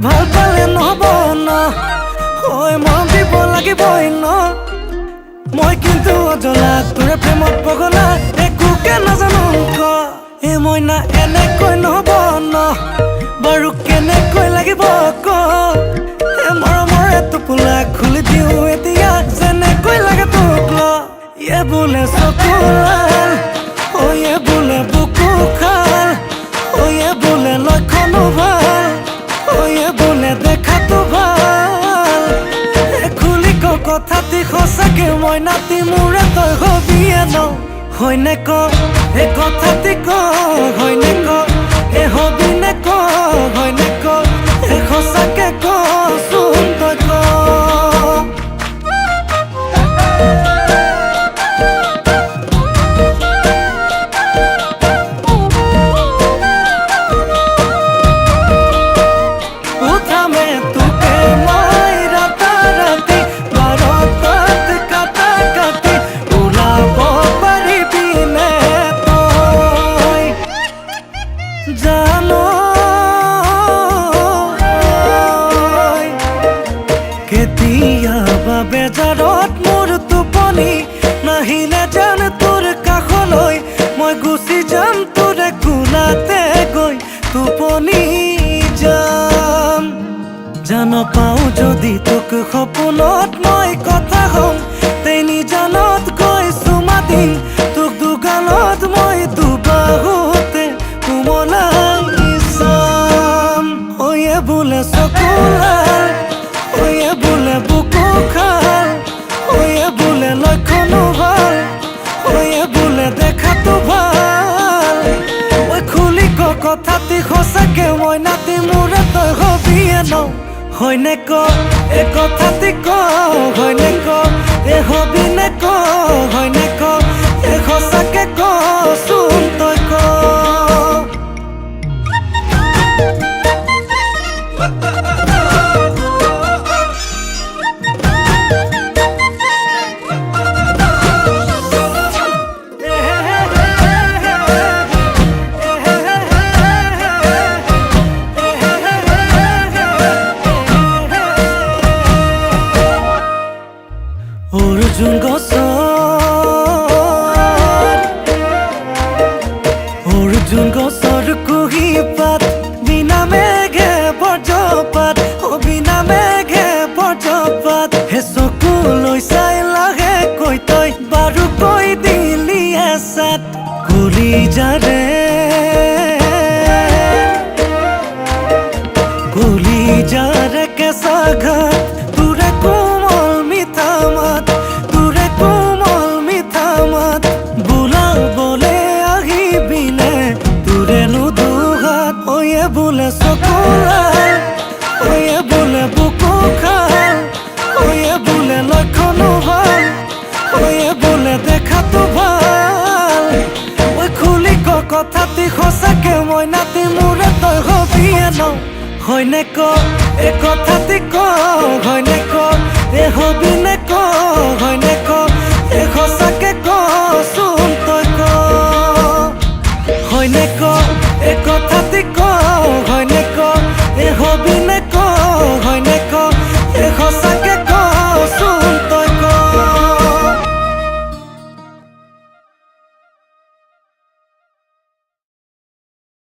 ভাল পালে নহব ন মন দিব লাগিবই ন মই কিন্তু অজলা তোৰে প্ৰেমত পগলা একোকে নাজানো ক মইনা এনেকৈ নহব ন বাৰু কেনেকৈ লাগিব ক মৰমৰে টোপোলা খুলি দিওঁ এতিয়া যেনেকৈ লাগে তোক ল বোলে চকুলাল বোলে বুকু খাল বোলে লক্ষণো ভাল বোলে দেখাতো ভাল খুলি ক কথাটি সঁচাকে মই নাতি মোৰে তই হবিয়ে ন হয়নে ক কথাটি ক হয়নে ক হবি নে ক হয়নে ক সঁচাকে কচোন তই ক কেতিয়াবা বেজাৰত মোৰ টোপনি নাহিলে জান তোৰ কাষলৈ মই গুচি যাম তোৰে কোলাতে গৈ টোপনি যাম জান পাওঁ যদি তোক সপোনত মই কথা কম তেনি জানত গৈ চুমা দিম তোক দুগালত মই দুবাহুতে কোমলাই চাম বোলে চকুলাল বোলে বুকু খাল বোলে লক্ষণো ভাল বোলে দেখাতো ভাল খুলি ক কথাটি সঁচাকে মই নাতি মোৰে তই হবিয়ে ন হয়নে ক কথাটি ক হয়নে ক হবি নে ক হয়নে ক সঁচাকে কচোন তই ক অর্জুন গছৰ কুহি পাত বিনা মেঘে বজ্ৰপাত বিনা মেঘে বজ্ৰপাত হে চকু লৈ চাই লাগে কৈ তই বাৰু কৈ দিলি এচাত কলি যাৰে কেঁচা ঘাট তোৰে কোমল মিঠা মাত বোলে চকুলাল বোলে বুকু খাল বোলে লক্ষণো ভাল বোলে দেখাতো ভাল খুলি ক কথাটি সঁচাকে মই নাতি মোৰে তই হবিয়ে ন হয়নে ক কথাটি ক হয়নে ক হবি নে ক হয়নে ক সঁচাকে কচোন তই ক হয়নে ক কথাটি ক হয়নে ক হবি নে